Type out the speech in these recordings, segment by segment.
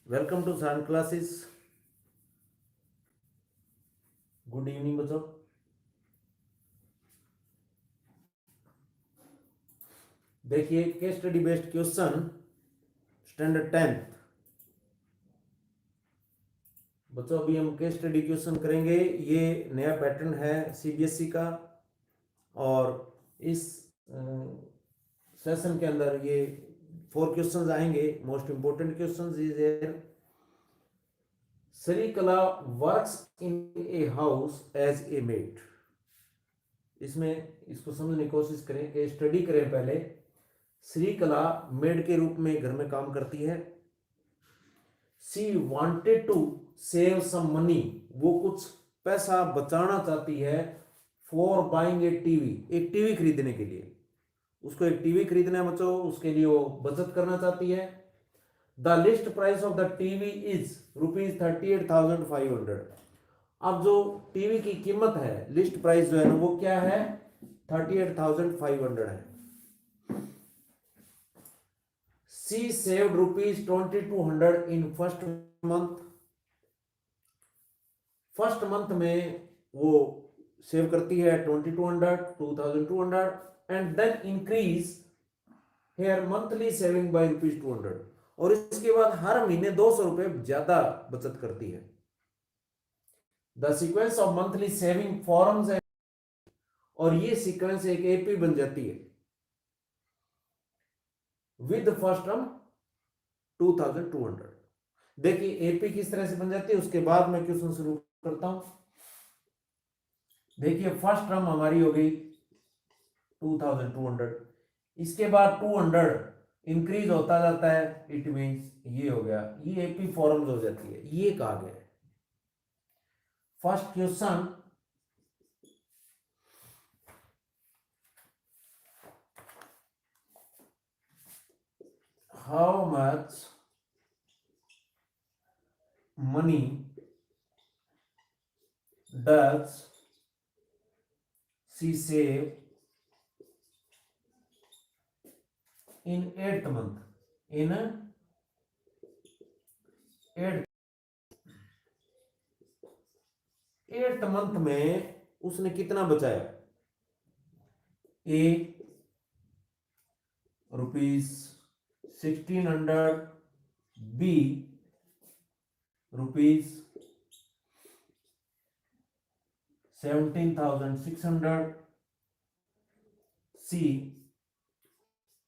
Welcome to science classes. Good evening बच्चों। देखिए case study based question standard 10th। बच्चों अभी हम केस स्टडी क्वेश्चन करेंगे। ये नया पैटर्न है सीबीएसई का और इस सेशन के अंदर ये 4 क्वेश्चंस आएंगे। Most important questions is there. Shrikala works in a house as a maid. इसमें इसको समझने की कोशिश करें कि स्टडी करें पहले। श्रीकला मेड के रूप में घर में काम करती है। She wanted to save some money, वो कुछ पैसा बचाना चाहती है। फॉर बाइंग ए टीवी, एक टीवी खरीदने के लिए। उसको एक टीवी खरीदना है बच्चों, उसके लिए वो बचत करना चाहती है। The list price of the TV is ₹38,500। अब जो टीवी की कीमत है, लिस्ट प्राइस जो है ना, वो क्या है? 38,500 है। She saved ₹2,200 in first month। First month में वो सेव करती है 2200 and then increase her monthly saving by ₹200। और इसके बाद हर महीने ₹200 ज्यादा बचत करती है। The sequence of monthly saving forms है, और ये सीक्वेंस एक एपी बन जाती है विद फर्स्ट टर्म 2200। देखिए एपी किस तरह से बन जाती है, उसके बाद मैं क्वेश्चन शुरू करता हूं। देखिए फर्स्ट टर्म हमारी हो गई 2200, इसके बाद 200 इंक्रीज होता जाता है। इट मींस ये हो गया, ये एपी फॉर्म्स हो जाती है। ये कहा गया है first question. How much money does she save in 8th month. In 8th month में उसने कितना बचाया? ए ₹1600, बी ₹17,600, सी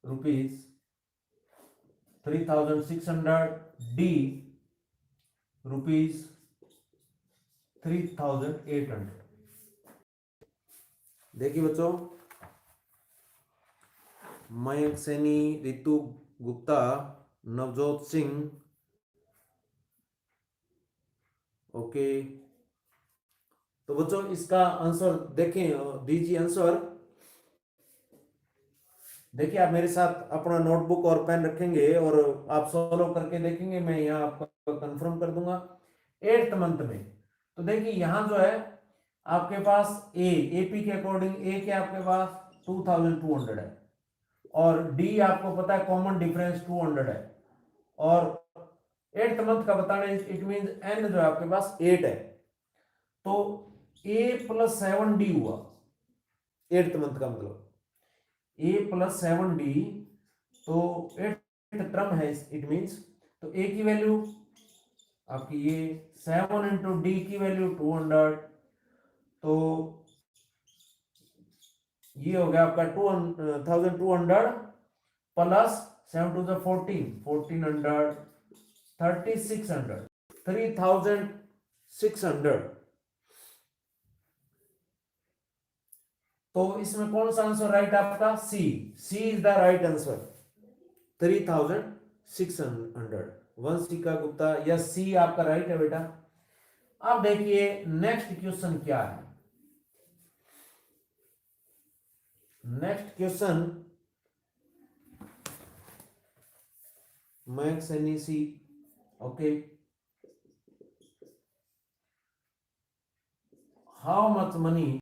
₹3,600, डी ₹3,800। देखिए बच्चों, मयंक सैनी, रितु गुप्ता, नवजोत सिंह, ओके। तो बच्चों इसका आंसर देखें, दीजिए आंसर। देखिए आप मेरे साथ अपना नोटबुक और पेन रखेंगे और आप सॉल्व करके देखेंगे, मैं यहाँ आपको कंफर्म कर दूंगा। 8th मंथ में तो देखिए यहां जो है आपके पास एपी के अकॉर्डिंग ए क्या आपके पास 2200 है, और डी आपको पता है कॉमन डिफरेंस 200 है, और 8th मंथ का बताना इट मींस एन जो है आपके पास 8 है। तो ए प्लस 7 डी हुआ 8th मंथ का मतलब ए प्लस 7 डी। तो 8th टर्म है इट मींस। तो ए की वैल्यू आपकी ये 7 इंटू डी की वैल्यू 200। तो ये हो गया आपका 2200 प्लस 7 टू 14, 1400, 3600, 3600। तो इसमें कौन सा आंसर राइट आपका? C. C is the right answer, 3600। Vanshika Gupta, yes C आपका राइट है बेटा। अब देखिए नेक्स्ट क्वेश्चन क्या है। Next question max NEC, okay. How much money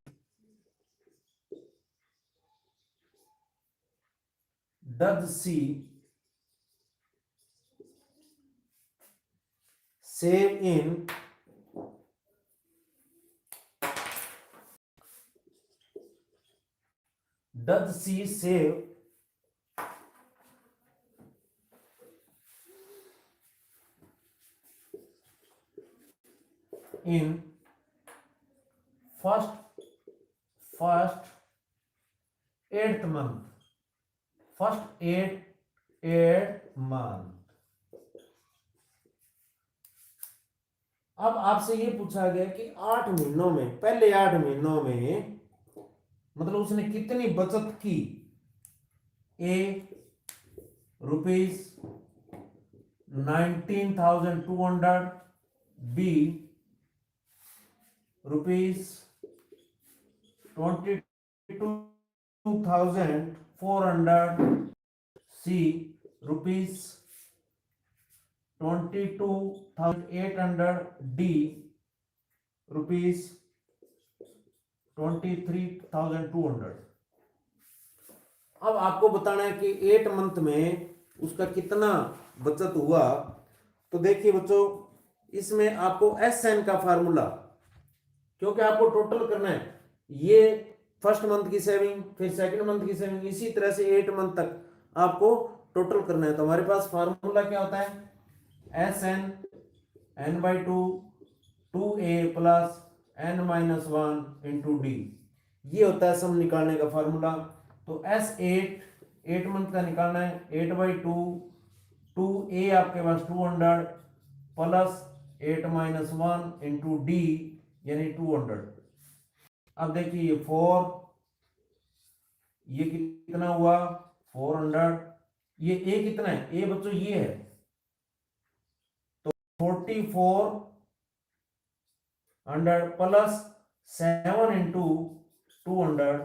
does she save in does she save in first 8th month, first 8 month। अब आपसे ये पूछा गया कि 8 महीनों में, पहले 8 महीनों में मतलब उसने कितनी बचत की। ए ₹19,200, बी ₹22,400, सी ₹22,800, डी ₹23,200। अब आपको बताना है कि 8 मंथ में उसका कितना बचत हुआ। तो देखिए बच्चों, इसमें आपको SN का फार्मूला, क्योंकि आपको टोटल करना है, ये फर्स्ट मंथ की सेविंग, फिर सेकंड मंथ की सेविंग, इसी तरह से 8 मंथ तक आपको टोटल करना है। तो हमारे पास फार्मूला क्या होता है, SN n/2 2a plus n-1 into D, ये होता है सम निकालने का फार्मूला। तो S8 मंथ का निकालना है, 8/2 2a आपके पास 200 प्लस 8-1 इंटू डी यानी 200। अब देखिए ये 4, ये कितना हुआ 400, ये a कितना है, a बच्चों ये है, तो 4400 प्लस 7 इंटू 200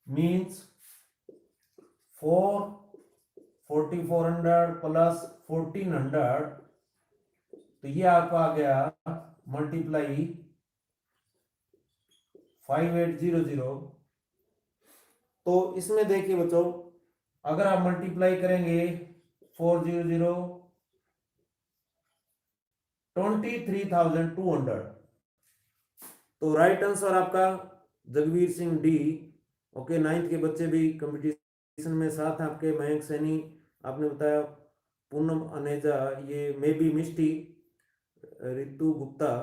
मीन्स 4400 प्लस 1400, तो ये आपका आ गया मल्टीप्लाई 5800। तो इसमें देखिए बच्चों, अगर आप मल्टीप्लाई करेंगे 400 23,200, तो राइट आंसर आपका Jagveer Singh D. Okay, 9th के बच्चे भी कंपटीशन में साथ आपके, मयंक सैनी आपने बताया, पूनम अनेजा, ये may be Mishti, Ritu Gupta,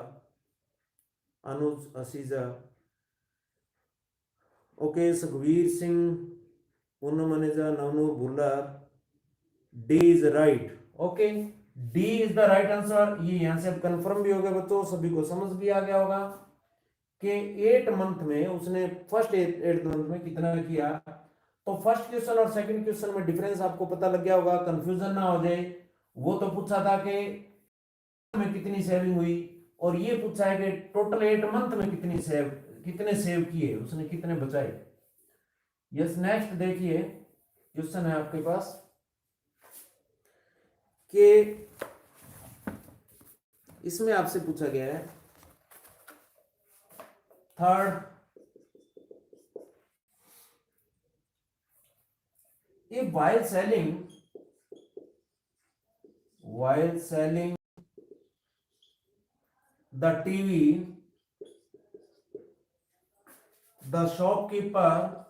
Anuj Asija, okay, Sukhvir Singh, Poonam Aneja, Navnoor Bhullar, D is right. Okay, D is the right answer. ये यहां से अब कंफर्म भी हो गया बच्चों, सभी को समझ भी आ गया होगा कि 8 मंथ में उसने फर्स्ट 8 मंथ में कितना किया। तो फर्स्ट क्वेश्चन और सेकंड क्वेश्चन में डिफरेंस आपको पता लग गया होगा, कंफ्यूजन ना हो जाए। वो तो पूछा था कि में कितनी सेविंग हुई, और ये पूछा है कि टोटल 8 मंथ में कितने सेव किए उसने, कितने बचाए। यस, नेक्स्ट देखिए क्वेश्चन है आपके पास कि इसमें आपसे पूछा गया है third, if while selling the TV, the shopkeeper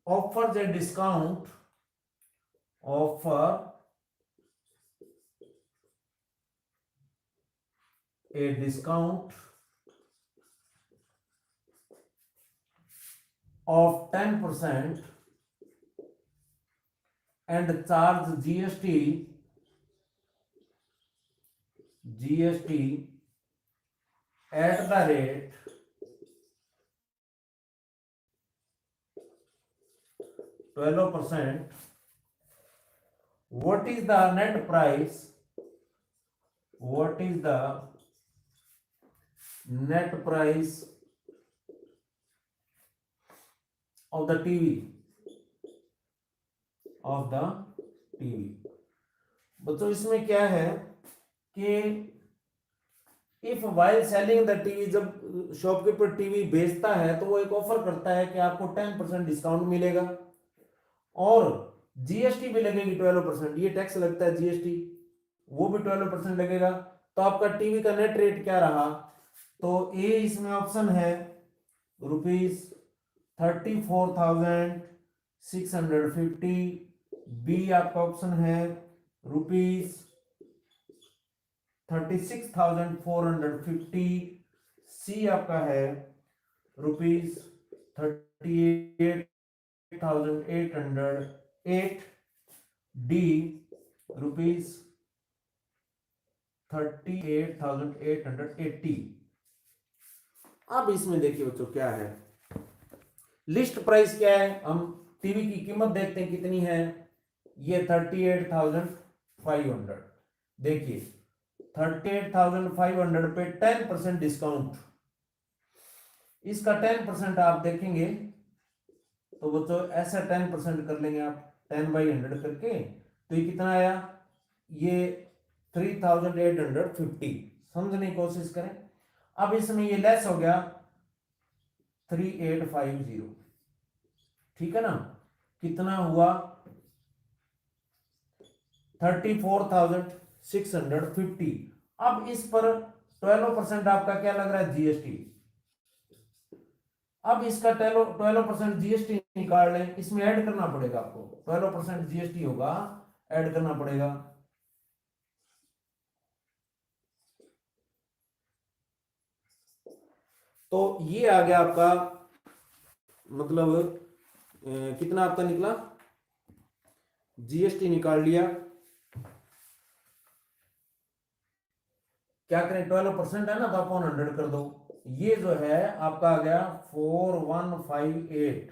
offers a discount of 10% and charge GST at the rate 12%, what is the net price of the TV बच्चों इसमें क्या है कि if while selling the TV, जब shopkeeper TV बेचता है तो वो एक ऑफर करता है कि आपको 10% डिस्काउंट मिलेगा, और जीएसटी भी लगेगी 12%, ये टैक्स लगता है जीएसटी, वो भी 12% लगेगा। तो आपका टीवी का नेट रेट क्या रहा, तो ए इसमें ऑप्शन है ₹34,650, बी आपका ऑप्शन है ₹36,450, सी आपका है ₹38,808, डी ₹38,880। अब इसमें देखिए बच्चों क्या है, लिस्ट प्राइस क्या है, हम टीवी की कीमत देखते हैं कितनी है, ये 38,500। देखिए 38,500 पे 10% डिस्काउंट, इसका 10% आप देखेंगे तो बच्चों ऐसा 10% कर लेंगे आप 10/100 करके, तो ये कितना आया, ये 3,850। समझने की कोशिश करें। अब इसमें ये लेस हो गया 3,850, ठीक है ना, कितना हुआ 34,650। अब इस पर 12% आपका क्या लग रहा है, जीएसटी। अब इसका 12% जीएसटी निकाल लें, इसमें ऐड करना पड़ेगा आपको, 12% जीएसटी होगा, ऐड करना पड़ेगा। तो ये आ गया आपका, मतलब कितना आपका निकला, जीएसटी निकाल लिया, क्या करें 12% है ना, तो अपॉन 100 कर दो, ये जो है आपका आ गया 4158।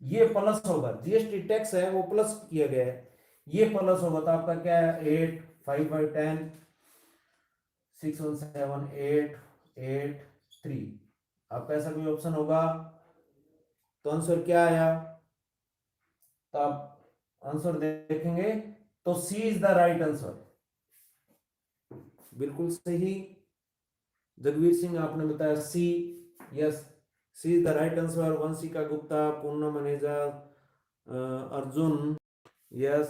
ये प्लस होगा, जीएसटी टैक्स है वो प्लस किया गया है, ये प्लस होगा तो आपका क्या है 8 5 5 10 6 1 7 8 8 3। आपका ऐसा कोई ऑप्शन होगा, तो आंसर क्या आया, तो आप आंसर देखेंगे तो C is the right answer, बिल्कुल सही। जगवीर सिंह आपने बताया C, yes C is the right answer. Vanshika Gupta, Poonam Maneja, Arjun, yes,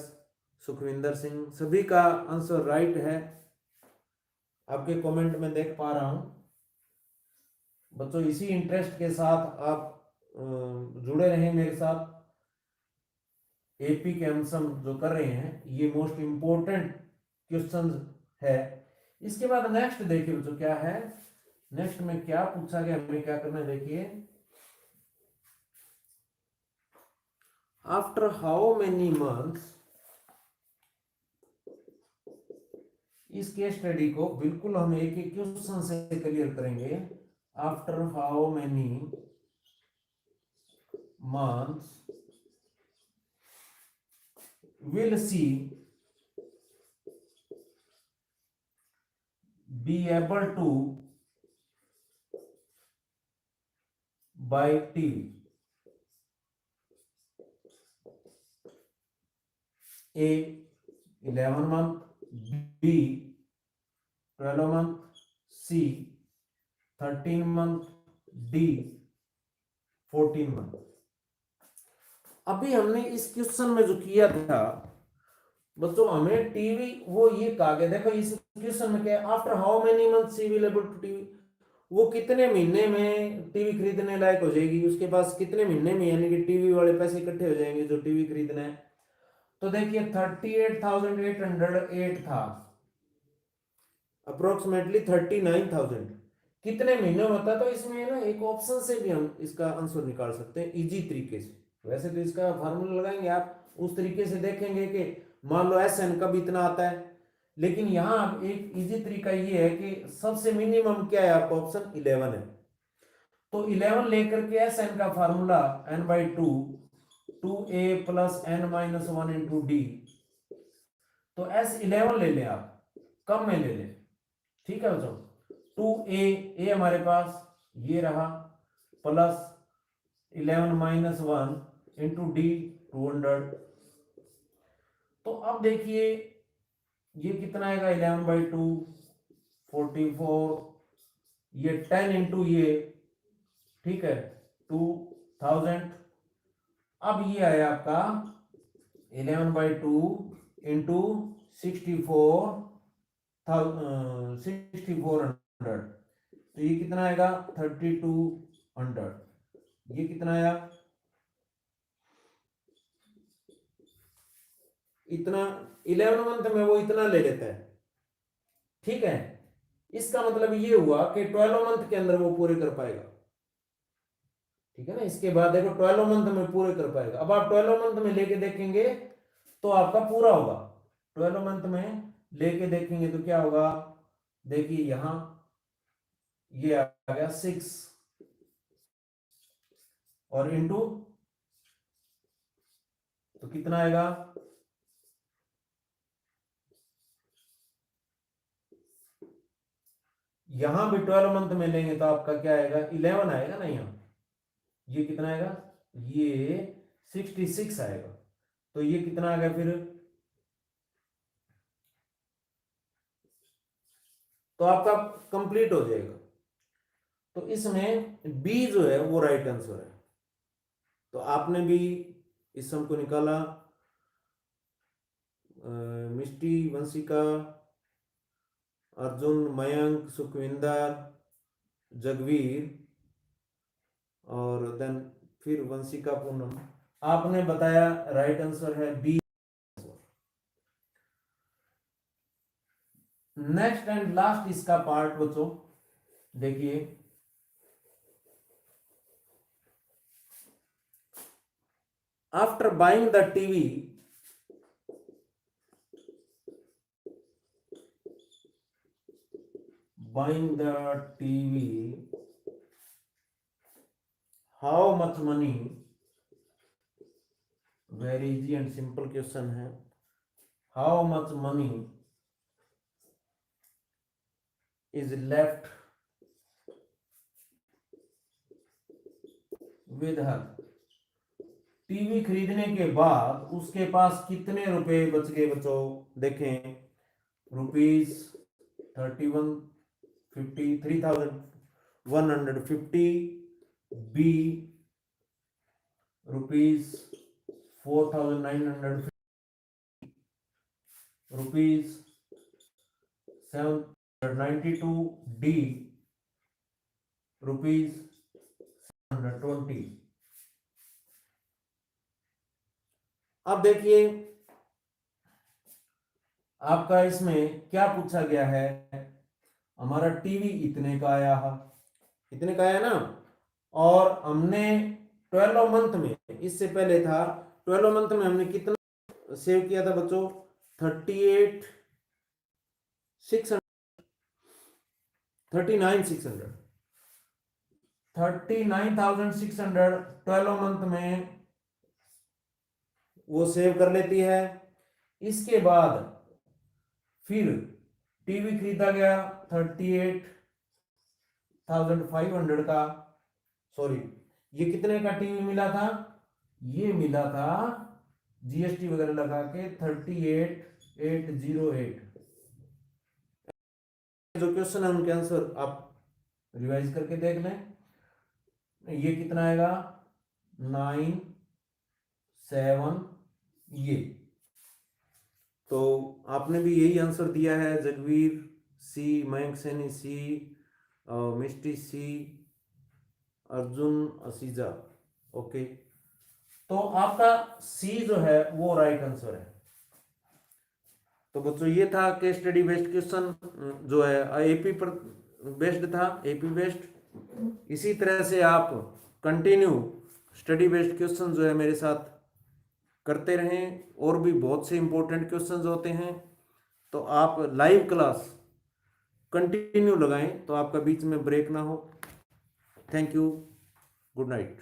Sukhvinder Singh, सभी का आंसर राइट है, आपके कमेंट में देख पा रहा हूं। बच्चों इसी इंटरेस्ट के साथ आप जुड़े रहें मेरे साथ, एपी के हम जो कर रहे हैं ये मोस्ट इंपोर्टेंट क्वेश्चन है। इसके बाद नेक्स्ट देखिए बच्चों क्या है, नेक्स्ट में क्या पूछा गया, हमें क्या करना है देखिए, आफ्टर हाउ मेनी मंथ्स, इस केस स्टडी को बिल्कुल हम एक एक क्वेश्चन से क्लियर करेंगे। After how many months will she be able to buy TV? A 11 month, B 12 month, C 13 month, D 14 month। अभी हमने इस क्वेश्चन में जो किया था बच्चों, हमें टीवी वो ये कहा गया, देखो इस क्वेश्चन में क्या है, after how many month she will able to TV, वो कितने महीने में टीवी खरीदने लायक हो जाएगी, उसके पास कितने महीने में यानी कि टीवी वाले पैसे इकट्ठे हो जाएंगे जो टीवी खरीदना है। तो देखिए 38,808 था, अप्रोक्सीमेटली 39,000 कितने महीने होता, तो इसमें ना एक ऑप्शन से भी हम इसका आंसर निकाल सकते हैं इजी तरीके से। वैसे तो इसका फार्मूला लगाएंगे आप उस तरीके से देखेंगे कि मान लो एस एन कब इतना आता है, लेकिन यहाँ एक इजी तरीका ये है कि सबसे मिनिमम क्या है, आपका ऑप्शन 11 है, तो 11 लेकर के एस एन का formula n/2 2a + n-1 × d, तो S11 ले लें आप, कम में ले लें, ठीक है बच्चों। 2a हमारे पास ये रहा, प्लस 11 - 1 × d 200। तो अब देखिए ये कितना आएगा, 11/2 44, ये 10 × ये, ठीक है 2000। अब ये आया आपका 11/2 इंटू 6400, तो ये कितना आएगा 3200। ये कितना आया, इतना 11 मंथ में वो इतना ले लेता है, ठीक है। इसका मतलब ये हुआ कि 12 मंथ के अंदर वो पूरे कर पाएगा, ठीक है ना। इसके बाद देखो 12 मंथ में पूरे कर पाएगा। अब आप 12 मंथ में लेके देखेंगे तो आपका पूरा होगा। 12 मंथ में लेके देखेंगे तो क्या होगा, देखिए यहां ये आ गया 6 और इंटू, तो कितना आएगा, यहां भी 12 मंथ में लेंगे तो आपका क्या आएगा 11 आएगा ना। यहां ये कितना आएगा, ये 66 आएगा। तो ये कितना आ गया फिर, तो आपका कंप्लीट हो जाएगा। तो इसमें बी जो है वो राइट आंसर है। तो आपने भी इस सम को निकाला, मिष्टी, वंशिका, अर्जुन, मयंक, सुखविंदर, जगवीर और देन फिर वंशिका, पूनम, आपने बताया राइट आंसर है बी। नेक्स्ट एंड लास्ट इसका पार्ट बच्चों देखिए, after buying the TV, buying the TV, how much money, very easy and simple question है, how much money is left with her, TV खरीदने के बाद उसके पास कितने रुपए बच गए बच्चों, देखें, ₹3,150, बी ₹4,950, ₹792, डी ₹720। अब देखिए आपका इसमें क्या पूछा गया है, हमारा टीवी इतने का आया है, इतने का आया ना, और हमने 12 मंथ में, इससे पहले था 12 मंथ में हमने कितना सेव किया था बच्चों, 39,600 12 मंथ में वो सेव कर लेती है। इसके बाद फिर टीवी खरीदा गया 38,500 का, सॉरी ये कितने का टीवी मिला था, ये मिला था जीएसटी वगैरह लगा के 38,808। जो क्वेश्चन है उनके आंसर आप रिवाइज करके देख लें। ये कितना आएगा 9,7, ये तो आपने भी यही आंसर दिया है, जगवीर सी, मयंक सैनी सी, मिष्टी सी, अर्जुन, असीजा, ओके। तो आपका सी जो है वो राइट आंसर है। तो बच्चों ये था केस स्टडी बेस्ड क्वेश्चन, जो है एपी पर बेस्ड था, एपी बेस्ड। इसी तरह से आप कंटिन्यू स्टडी बेस्ड क्वेश्चन जो है मेरे साथ करते रहें, और भी बहुत से इंपॉर्टेंट क्वेश्चंस होते हैं। तो आप लाइव क्लास कंटिन्यू लगाएं तो आपका बीच में ब्रेक ना हो। Thank you, good night.